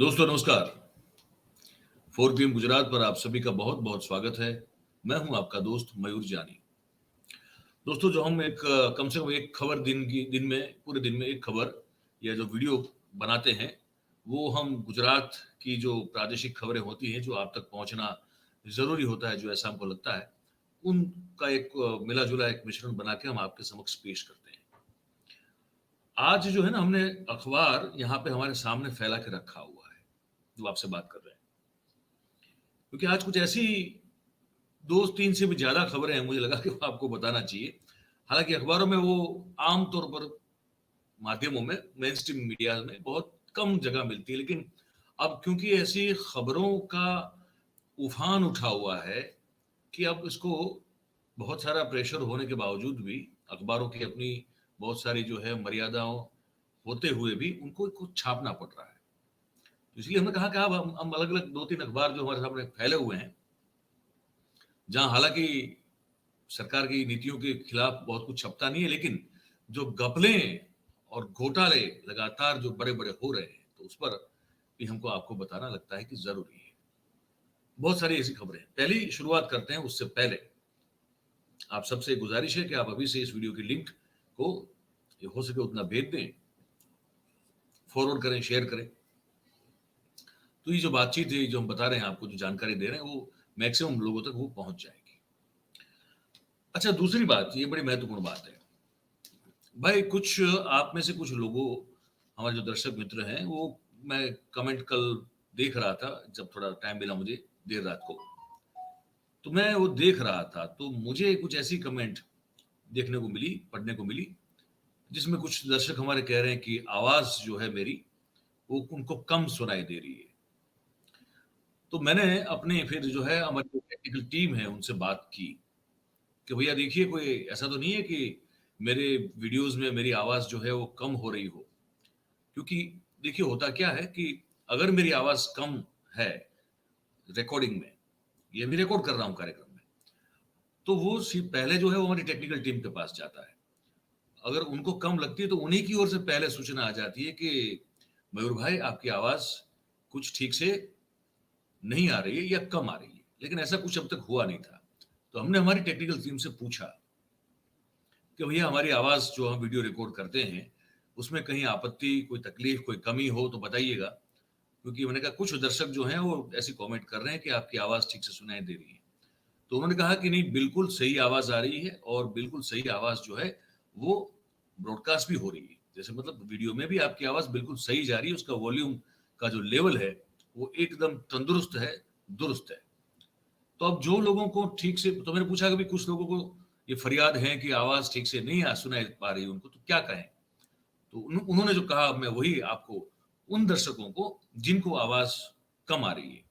दोस्तों नमस्कार। 4 PM गुजरात पर आप सभी का बहुत बहुत स्वागत है। मैं हूं आपका दोस्त मयूर जानी। दोस्तों जो हम एक कम से कम एक खबर दिन में पूरे दिन में एक खबर या जो वीडियो बनाते हैं, वो हम गुजरात की जो प्रादेशिक खबरें होती हैं जो आप तक पहुंचना जरूरी होता है, जो ऐसा हमको लगता है, उनका एक मिला जुला एक मिश्रण बना के हम आपके समक्ष पेश करते हैं। आज जो है ना, हमने अखबार यहाँ पे हमारे सामने फैला के रखा हुआ है जो आपसे बात कर रहे हैं, क्योंकि आज कुछ ऐसी 2-3 से भी ज़्यादा खबरें हैं, मुझे लगा कि वो आपको बताना चाहिए। हालाँकि अखबारों में वो आम तौर पर माध्यमों में, मेनस्ट्रीम मीडिया में बहुत कम जगह मिलती है, लेकिन अब क्योंकि ऐसी खबरों का उफान उठा हुआ है कि अब इसको बहुत सारा प्रेशर होने के बावजूद भी अखबारों की अपनी बहुत सारी जो है मर्यादाओं होते हुए भी उनको कुछ छापना पड़ रहा है। तो इसलिए हमने कहा कि अब हम अलग-अलग 2-3 अखबार जो हमारे सामने फैले हुए हैं, जहाँ हालाँकि सरकार की नीतियों के खिलाफ बहुत कुछ छपता नहीं है, लेकिन जो घपले और घोटाले लगातार जो बड़े-बड़े हो रहे हैं, तो उस पर भी हमको आपको बताना लगता है कि ज़रूरी है। बहुत सारी ऐसी खबरें हैं। पहली शुरुआत करते हैं, उससे पहले आप सबसे गुज़ारिश है कि आप अभी से इस वीडियो की लिंक को हो सके उतना भेज दें, फॉरवर्ड करें, शेयर करें। तो ये जो बातचीत है, जो हम बता रहे हैं आपको, जो जानकारी दे रहे हैं, वो मैक्सिमम लोगों तक वो पहुँच जाएगी। अच्छा, दूसरी बात, ये बड़ी महत्वपूर्ण बात है। भाई कुछ आप में से कुछ लोगों, हमारे जो दर्शक मित्र हैं, वो मैं कमेंट कल देख रहा था, जब थोड़ा टाइम मिला मुझे देर रात को, तो मैं वो देख रहा था, तो मुझे कुछ ऐसी कमेंट देखने को मिली, पढ़ने को मिली, जिसमें कुछ दर्शक हमारे कह रहे हैं कि आवाज़ जो है मेरी, वो उनको कम सुनाई दे रही है। तो मैंने अपने फिर जो है हमारी जो टेक्निकल टीम है, उनसे बात की कि भैया देखिए, कोई ऐसा तो नहीं है कि मेरे वीडियोज़ में मेरी आवाज़ जो है वो कम हो रही हो। क्योंकि देखिए होता क्या है कि अगर मेरी आवाज़ कम है रिकॉर्डिंग में, ये भी रिकॉर्ड कर रहा हूँ कार्यक्रम में, तो वो पहले जो है वो हमारी टेक्निकल टीम के पास जाता है। अगर उनको कम लगती है तो उन्हीं की ओर से पहले सूचना आ जाती है कि मयूर भाई आपकी आवाज़ कुछ ठीक से नहीं आ रही है या कम आ रही है। लेकिन ऐसा कुछ अब तक हुआ नहीं था। तो हमने हमारी टेक्निकल टीम से पूछा कि भैया हमारी आवाज़ जो हम वीडियो रिकॉर्ड करते हैं, उसमें कहीं आपत्ति, कोई तकलीफ, कोई कमी हो तो बताइएगा। क्योंकि मैंने कहा कुछ दर्शक जो हैं वो ऐसी कमेंट कर रहे हैं कि आपकी आवाज़ ठीक से सुनाई दे रही है। तो उन्होंने कहा कि नहीं, बिल्कुल सही आवाज़ आ रही है और बिल्कुल सही आवाज़ जो है वो ब्रॉडकास्ट भी हो रही है। जैसे मतलब वीडियो में भी आपकी आवाज़ बिल्कुल सही जा रही है, उसका वॉल्यूम का जो लेवल है वो एकदम तंदुरुस्त है, दुरुस्त है। तो अब जो लोगों को ठीक से, तो मैंने पूछा कि भी कुछ लोगों को ये फरियाद है कि आवाज़ ठीक से नहीं सुनाई पा रही उनको, तो क्या कहें? तो उन्होंने जो कहा मैं वही आपको, उन दर्शकों को जिनको आवाज़ कम आ रही है,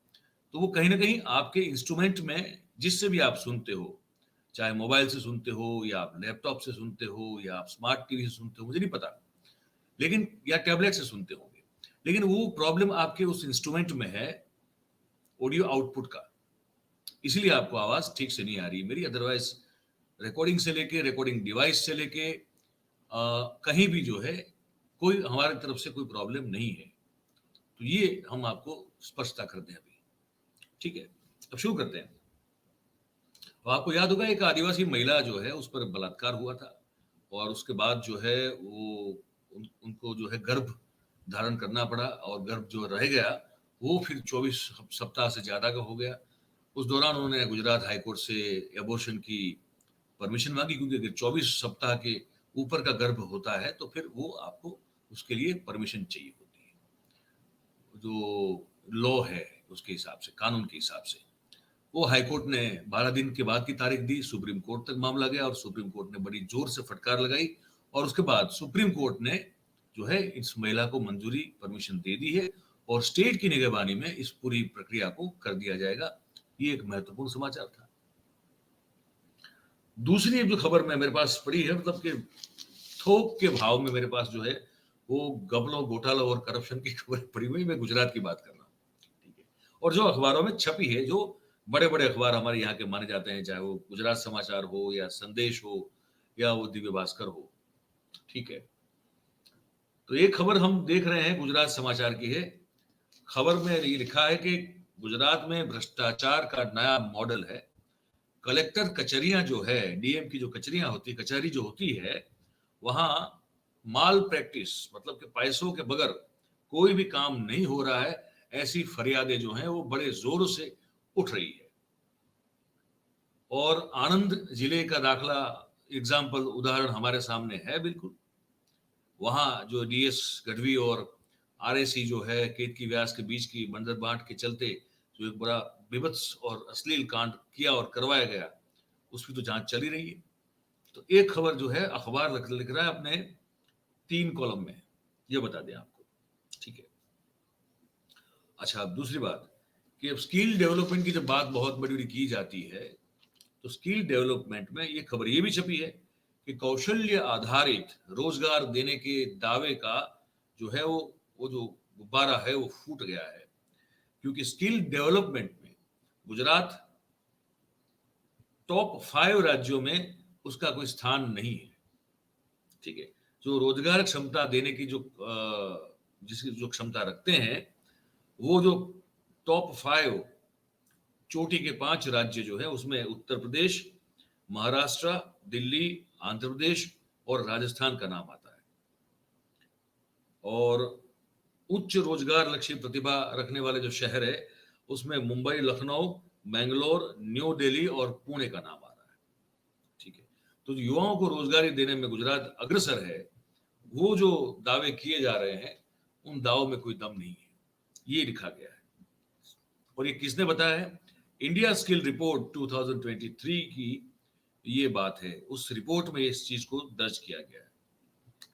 तो वो कहीं न कहीं आपके इंस्ट्रूमेंट में जिससे भी आप सुनते हो, चाहे मोबाइल से सुनते हो या आप लैपटॉप से सुनते हो या आप स्मार्ट टीवी से सुनते हो, मुझे नहीं पता। लेकिन या टैबलेट से सुनते होंगे। लेकिन वो प्रॉब्लम आपके उस इंस्ट्रूमेंट में है, ऑडियो आउटपुट का। इसीलिए आपको आवाज़ ठीक से नहीं आ रही है मेरी, अदरवाइज़ रिकॉर्डिंग से लेके, रिकॉर्डिंग डिवाइस से लेके कहीं भी जो है, कोई हमारी तरफ से कोई प्रॉब्लम नहीं है। तो ये हम आपको स्पष्टता कर दें अभी। ठीक है? अब शुरू करते हैं। तो आपको याद होगा एक आदिवासी महिला जो है उस पर बलात्कार हुआ था और उसके बाद जो है वो उनको जो है गर्भ धारण करना पड़ा और गर्भ जो रह गया वो फिर 24 सप्ताह से ज़्यादा का हो गया। उस दौरान उन्होंने गुजरात हाई कोर्ट से एबॉर्शन की परमिशन माँगी, क्योंकि अगर 24 सप्ताह के ऊपर का गर्भ होता है तो फिर वो आपको उसके लिए परमिशन चाहिए होती है। जो लॉ है उसके हिसाब से, कानून के हिसाब से। वो हाई कोर्ट ने 12 दिन के बाद की तारीख दी, सुप्रीम कोर्ट तक मामला गया और सुप्रीम कोर्ट ने बड़ी जोर से फटकार लगाई और उसके बाद सुप्रीम कोर्ट ने जो है इस महिला को मंजूरी, परमिशन दे दी है और स्टेट की निगरानी में इस पूरी प्रक्रिया को कर दिया जाएगा। ये एक महत्वपूर्ण समाचार था। दूसरी जो खबर मैं मेरे पास पड़ी है, मतलब कि थोक के भाव में मेरे पास जो है वो घपलों, घोटालों और करप्शन की खबर पड़ी हुई। मैं गुजरात की बात कर रहा हूँ। ठीक है? और जो अखबारों में छपी है, जो बड़े-बड़े अखबार हमारे यहाँ के माने जाते हैं, चाहे वो गुजरात समाचार हो या संदेश हो या वो दिव्य भास्कर हो, ठीक है? तो एक खबर हम देख रहे हैं गुजरात समाचार की है, खबर में ये लिखा है कि गुजरात में भ्रष्टाचार का नया मॉडल है। कलेक्टर कचहरियां जो है, डीएम की जो कचहरियां होती, कचहरी जो होती है, वहां माल प्रैक्टिस, मतलब कि पैसों के बगैर कोई भी काम नहीं हो रहा है, ऐसी फरियादें जो हैं वो बड़े जोर से उठ रही है। और आनंद जिले का दाखला, एग्जाम्पल, उदाहरण हमारे सामने है बिल्कुल। वहां जो डीएस गढ़वी और आरएसी जो है, केतकी व्यास के बीच की बंदरबांट के चलते जो एक बड़ा विभत्स और अश्लील कांड किया और करवाया गया, उसकी तो जांच चली रही है। तो एक खबर जो है अखबार लिख रहा है अपने 3 कॉलम में, ये बता दें आपको, ठीक है। अच्छा, अब दूसरी बात कि अब स्किल डेवलपमेंट की जब बात बहुत बड़ी बड़ी की जाती है, तो स्किल डेवलपमेंट में ये खबर ये भी छपी है कि कौशल्य आधारित रोजगार देने के दावे का जो है वो जो गुब्बारा है वो फूट गया है। क्योंकि स्किल डेवलपमेंट में गुजरात टॉप 5 राज्यों में उसका कोई स्थान नहीं है, ठीक है। जो रोजगार क्षमता देने की जो जिसकी जो क्षमता रखते हैं, वो जो टॉप 5 चोटी के 5 राज्य जो है, उसमें उत्तर प्रदेश, महाराष्ट्र, दिल्ली, आंध्र प्रदेश और राजस्थान का नाम आता है। और उच्च रोजगार लक्ष्य प्रतिभा रखने वाले जो शहर है, उसमें मुंबई, लखनऊ, बेंगलोर, न्यू दिल्ली और पुणे का नाम आ रहा है, ठीक है। तो युवाओं को रोजगारी देने में गुजरात अग्रसर है। वो जो दावे किए जा रहे हैं, उन दावों में कोई दम नहीं है, ये लिखा गया है। और ये किसने बताया है? इंडिया स्किल रिपोर्ट 2023 की ये बात है। उस रिपोर्ट में इस चीज को दर्ज किया गया है,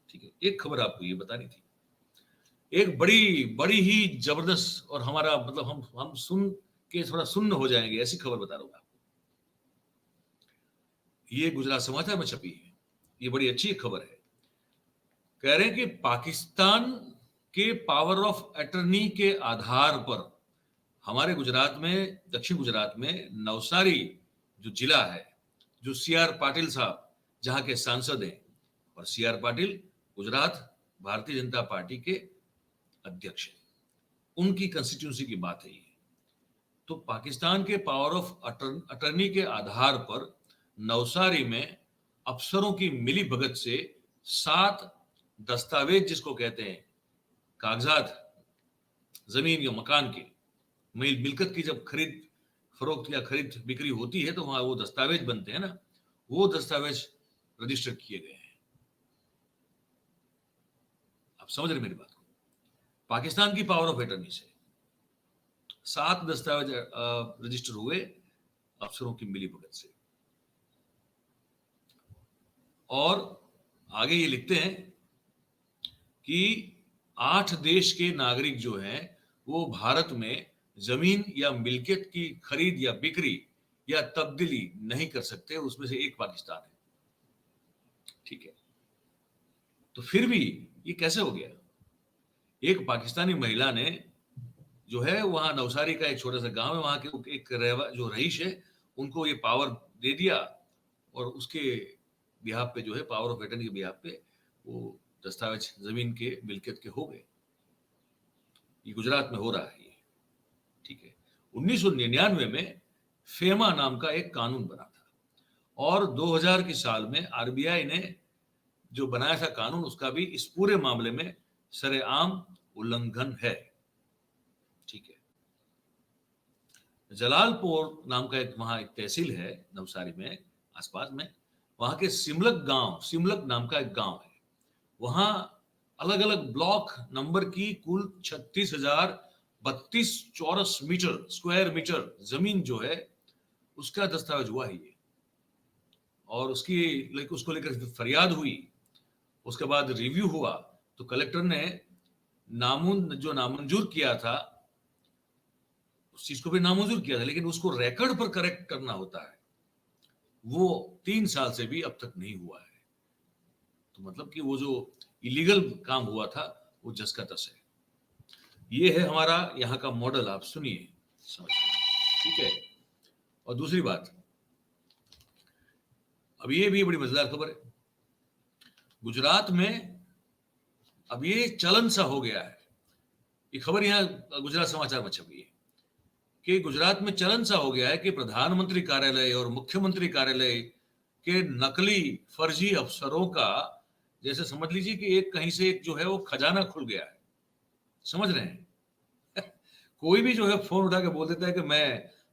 ठीक है। एक खबर आपको ये बतानी थी, एक बड़ी बड़ी ही जबरदस्त, और हमारा मतलब हम सुन के थोड़ा सुन्न हो जाएंगे ऐसी खबर बता रहा हूं आपको। ये गुजरात समाचार में छपी है, ये बड़ी अच्छी खबर है। कह रहे हैं कि पाकिस्तान के पावर ऑफ अटर्नी के आधार पर हमारे गुजरात में, दक्षिण गुजरात में नवसारी जो जिला है, जो सीआर पाटिल साहब जहां के सांसद हैं, और सीआर पाटिल गुजरात भारतीय जनता पार्टी के अध्यक्ष हैं, उनकी कंस्टिट्यूंसी की बात है ये। तो पाकिस्तान के पावर ऑफ अटर्नी के आधार पर नवसारी में अफसरों की मिली भगत से 7 दस्तावेज, जिसको कहते हैं कागजात, जमीन या मकान के, मिलकत की जब खरीद फरोख्त या खरीद बिक्री होती है, तो वहां वो दस्तावेज बनते हैं ना, वो दस्तावेज रजिस्टर किए गए हैं। आप समझ रहे मेरी बात को? पाकिस्तान की पावर ऑफ अटर्नी से 7 दस्तावेज रजिस्टर हुए अफसरों की मिलीभगत से। और आगे ये लिखते हैं कि 8 देश के नागरिक जो हैं, वो भारत में जमीन या मिल्कियत की खरीद या बिक्री या तब्दीली नहीं कर सकते, उसमें से एक पाकिस्तान है, ठीक है। तो फिर भी ये कैसे हो गया? एक पाकिस्तानी महिला ने जो है, वहां नवसारी का एक छोटा सा गांव है, वहां के एक जो रईस है, उनको ये पावर दे दिया, और उसके बिहाफ पे जो है, पावर ऑफ अटर्नी के बिहाफ पे वो दस्तावेज जमीन के मिल्कियत के हो गए। ये गुजरात में हो रहा है ये, ठीक है। 1999 में फेमा नाम का एक कानून बना था, और 2000 के साल में आरबीआई ने जो बनाया था कानून, उसका भी इस पूरे मामले में सरेआम उल्लंघन है, ठीक है। जलालपुर नाम का एक वहां एक तहसील है नवसारी में, आसपास में, वहां के सिमलक नाम का एक गांव है। वहां अलग अलग ब्लॉक नंबर की कुल 36,032 चौरस मीटर, स्क्वायर मीटर जमीन जो है, उसका दस्तावेज हुआ है ये। और उसको लेकर फरियाद हुई, उसके बाद रिव्यू हुआ, तो कलेक्टर ने जो नामंजूर किया था, उस चीज को भी नामंजूर किया था, लेकिन उसको रिकॉर्ड पर करेक्ट करना होता है, वो 3 साल से भी अब तक नहीं हुआ है। तो मतलब कि वो जो इलीगल काम हुआ था, वो जस का तस है। ये है हमारा यहाँ का मॉडल, आप सुनिए, समझिए, ठीक है। और दूसरी बात, अब ये भी बड़ी मजेदार खबर है। गुजरात में अब ये चलन सा हो गया है, ये खबर यहाँ गुजरात समाचार में छपी है कि गुजरात में चलन सा हो गया है कि प्रधानमंत्री कार्यालय और मुख्यमंत्री कार्यालय के नकली फर्जी अफसरों का, जैसे समझ लीजिए कि एक कहीं से एक जो है वो खजाना खुल गया है। समझ रहे हैं? कोई भी जो है फोन उठा के बोल देता है कि मैं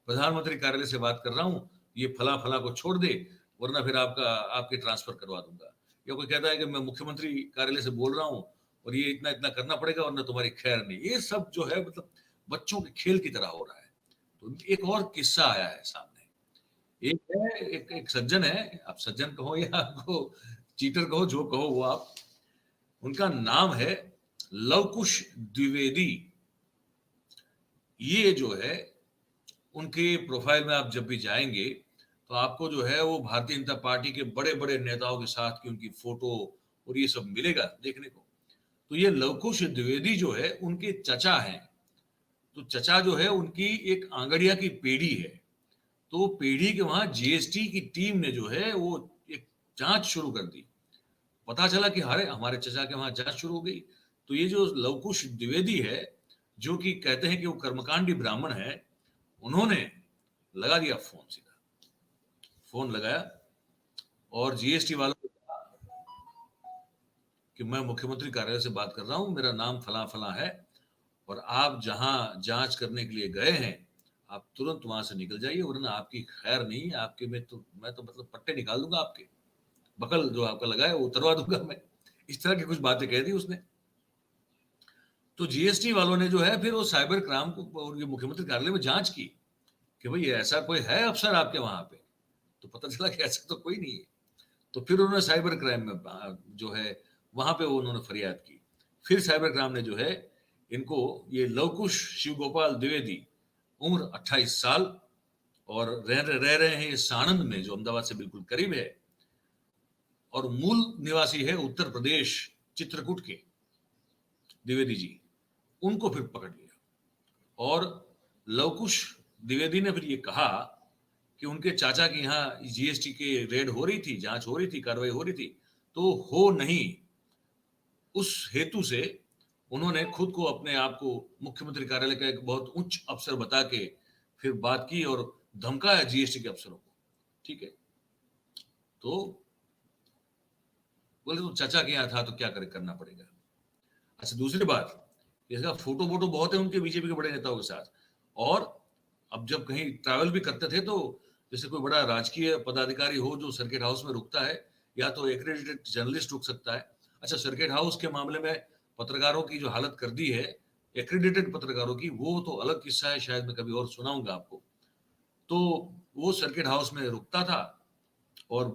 प्रधानमंत्री कार्यालय से बात कर रहा हूँ, ये फला फला को छोड़ दे वरना फिर आपके ट्रांसफर करवा दूंगा। या कोई कहता है कि मैं मुख्यमंत्री कार्यालय से बोल रहा हूँ और ये इतना इतना करना पड़ेगा वरना तुम्हारी खैर नहीं। ये सब जो है मतलब बच्चों के खेल की तरह हो रहा है। तो एक और किस्सा आया है सामने। एक सज्जन है, आप सज्जन कहो या आपको चीटर कहो, जो कहो वो आप। उनका नाम है लवकुश द्विवेदी। ये जो है उनके प्रोफाइल में आप जब भी जाएंगे तो आपको जो है वो भारतीय जनता पार्टी के बड़े बड़े नेताओं के साथ की उनकी फोटो और ये सब मिलेगा देखने को। तो ये लवकुश द्विवेदी जो है उनके चचा हैं। तो चचा जो है उनकी एक आंगड़िया की पेढ़ी है। तो पेढ़ी के वहां जीएसटी की टीम ने जो है वो एक जांच शुरू कर दी। पता चला कि अरे हमारे चचा के वहां जांच शुरू हो गई। तो ये जो लवकुश द्विवेदी है, जो कि कहते हैं कि वो कर्मकांडी ब्राह्मण है, उन्होंने लगा दिया फोन। सीधा फोन लगाया और जीएसटी वालों को कहा कि मैं मुख्यमंत्री कार्यालय से बात कर रहा हूं, मेरा नाम फला फला है और आप जहां जांच करने के लिए गए हैं आप तुरंत वहां से निकल जाइए वरना आपकी खैर नहीं। आपके में तो मैं तो मतलब पट्टे निकाल दूंगा, आपके बकल जो आपका लगा है वो उतरवा दूंगा मैं। इस तरह की कुछ बातें कह दी उसने। तो जीएसटी वालों ने जो है फिर वो साइबर क्राइम को और ये मुख्यमंत्री कार्यालय में जांच की कि भाई ऐसा कोई है अफसर आपके वहां पे। तो पता चला कि ऐसा तो कोई नहीं है। तो फिर उन्होंने साइबर क्राइम में जो है वहां पे उन्होंने फरियाद की। फिर साइबर क्राइम ने जो है इनको, ये लवकुश शिव गोपाल द्विवेदी, उम्र 28 साल और रह रहे हैं ये साणंद में जो अहमदाबाद से बिल्कुल करीब है और मूल निवासी है उत्तर प्रदेश चित्रकूट के द्विवेदी जी। उनको फिर पकड़ लिया और लवकुश द्विवेदी ने फिर ये कहा कि उनके चाचा के यहाँ जीएसटी के रेड हो रही थी, जांच हो रही थी, कार्रवाई हो रही थी, तो हो नहीं। उस हेतु से उन्होंने खुद को अपने आप को मुख्यमंत्री कार्यालय का एक बहुत उच्च अफसर बता के फिर बात की और धमकाया जीएसटी के अफसरों को। ठीक है, तो बोले तो चाचा के यहाँ था तो क्या करना पड़ेगा। अच्छा, दूसरी बात, इसका फोटो वोटो बहुत है उनके बीजेपी के बड़े नेताओं के साथ। और अब जब कहीं ट्रैवल भी करते थे तो जैसे कोई बड़ा राजकीय पदाधिकारी हो जो सर्किट हाउस में रुकता है, या तो एक्रेडिटेड जर्नलिस्ट रुक सकता है। अच्छा, सर्किट हाउस के मामले में पत्रकारों की जो हालत कर दी है, एक्रेडिटेड पत्रकारों की, वो तो अलग किस्सा है, शायद मैं कभी और सुनाऊंगा आपको। तो वो सर्किट हाउस में रुकता था और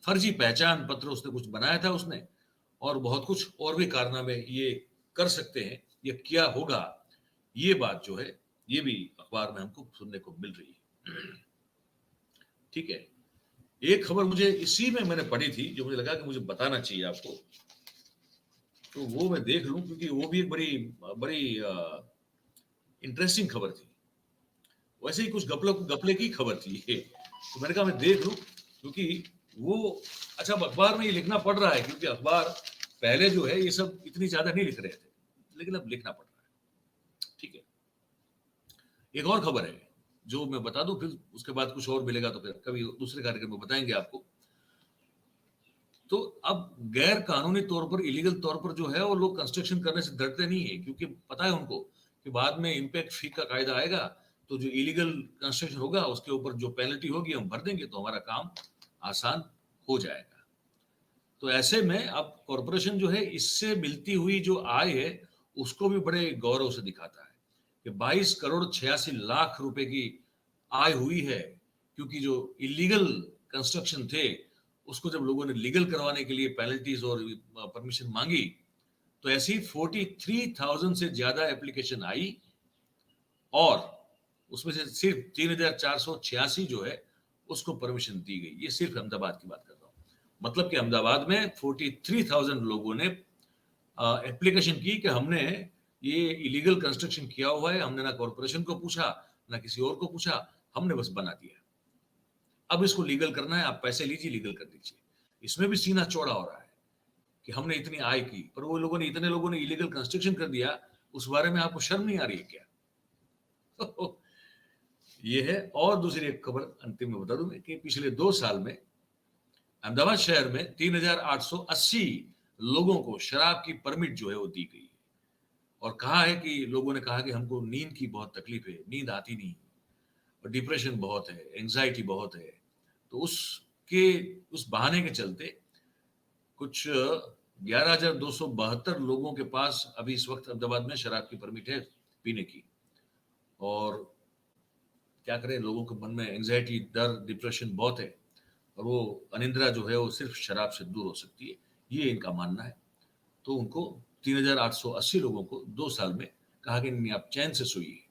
फर्जी पहचान पत्र उसने कुछ बनाया था उसने, और बहुत कुछ और भी कारनामे ये कर सकते हैं, ये किया होगा। ये बात जो है ये भी अखबार में हमको सुनने को मिल रही है। ठीक है, एक खबर मुझे इसी में मैंने पढ़ी थी जो मुझे लगा कि मुझे बताना चाहिए आपको, तो वो मैं देख लूं क्योंकि वो भी एक बड़ी बड़ी इंटरेस्टिंग खबर थी। वैसे ही कुछ गपले की खबर थी ये, तो मैंने कहा मैं देख लूं क्योंकि वो, अच्छा अब अखबार में ये लिखना पड़ रहा है क्योंकि अखबार पहले जो है ये सब इतनी ज्यादा नहीं लिख रहे थे, लेकिन अब लिखना पड़ रहा है। ठीक है, एक और खबर है जो मैं बता दूं, फिर उसके बाद कुछ और मिलेगा तो फिर कभी दूसरे कार्यक्रम में बताएंगे आपको। तो अब गैर कानूनी तौर पर, इलीगल तौर पर जो है वो लोग कंस्ट्रक्शन करने से डरते नहीं है क्योंकि पता है उनको कि बाद में इम्पैक्ट फी का कायदा आएगा तो जो इलीगल कंस्ट्रक्शन होगा उसके ऊपर जो पेनल्टी होगी हम भर देंगे तो हमारा काम आसान हो जाएगा। तो ऐसे में अब कॉरपोरेशन जो है इससे मिलती हुई जो आय है उसको भी बड़े गौरव से दिखाता है कि 22 करोड़ 86 लाख रुपए की आय हुई है, क्योंकि जो इलीगल कंस्ट्रक्शन थे उसको जब लोगों ने लीगल करवाने के लिए पेनल्टीज और परमिशन मांगी तो ऐसी 43,000 से ज्यादा एप्लीकेशन आई और उसमें से सिर्फ 3,486 जो है उसको परमिशन दी गई। ये सिर्फ अहमदाबाद की बात कर रहा हूं। मतलब कि अहमदाबाद में 43,000 लोगों ने एप्लीकेशन की कि हमने ये इलीगल कंस्ट्रक्शन किया हुआ है, हमने ना कॉर्पोरेशन को पूछा ना किसी और को पूछा, हमने बस बना दिया, अब इसको लीगल करना है, आप पैसे लीजिए लीगल कर दीजिए। इसमें भी सीना चौड़ा हो रहा है कि हमने इतनी आय की, पर वो लोगों ने, इतने लोगों ने इलीगल कंस्ट्रक्शन कर दिया, उस बारे में आपको शर्म नहीं आ रही है क्या? ये है। और दूसरी एक खबर अंतिम में बता दूं मैं कि पिछले 2 साल में अहमदाबाद शहर में 3,880 लोगों को शराब की परमिट जो है वो दी गई है। और कहा है कि लोगों ने कहा कि हमको नींद की बहुत तकलीफ है, नींद आती नहीं, और डिप्रेशन बहुत है, एंजाइटी बहुत है। तो उस बहाने के चलते कुछ 11,272 लोगों के पास अभी इस वक्त अहमदाबाद में शराब की परमिट है पीने की। और क्या करें, लोगों के मन में एंजाइटी, डर, डिप्रेशन बहुत है, और वो अनिद्रा जो है वो सिर्फ शराब से दूर हो सकती है, ये इनका मानना है। तो उनको 3,880 लोगों को 2 साल में कहा कि नहीं, आप चैन से सोइए,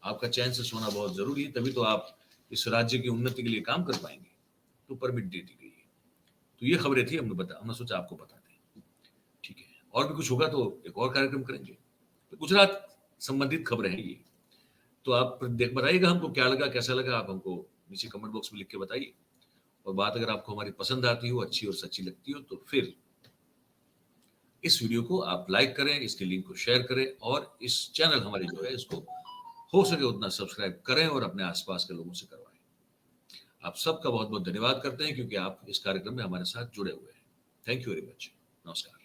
आपका चैन से सोना बहुत जरूरी है, तभी तो आप इस राज्य की उन्नति के लिए काम कर पाएंगे। तो परमिट दे दी गई है। तो ये खबरें थी, हमने सोचा आपको बता दें। ठीक है, और भी कुछ होगा तो एक और कार्यक्रम करेंगे। तो गुजरात संबंधित खबरें हैं ये। तो आप बताइएगा हमको क्या लगा, कैसा लगा, आप हमको नीचे कमेंट बॉक्स में लिख के बताइए। और बात अगर आपको हमारी पसंद आती हो, अच्छी और सच्ची लगती हो, तो फिर इस वीडियो को आप लाइक करें, इसके लिंक को शेयर करें, और इस चैनल हमारे जो है इसको हो सके उतना सब्सक्राइब करें और अपने आसपास के लोगों से करवाएं। आप सबका बहुत बहुत धन्यवाद करते हैं क्योंकि आप इस कार्यक्रम में हमारे साथ जुड़े हुए हैं। Thank you very much. नमस्कार।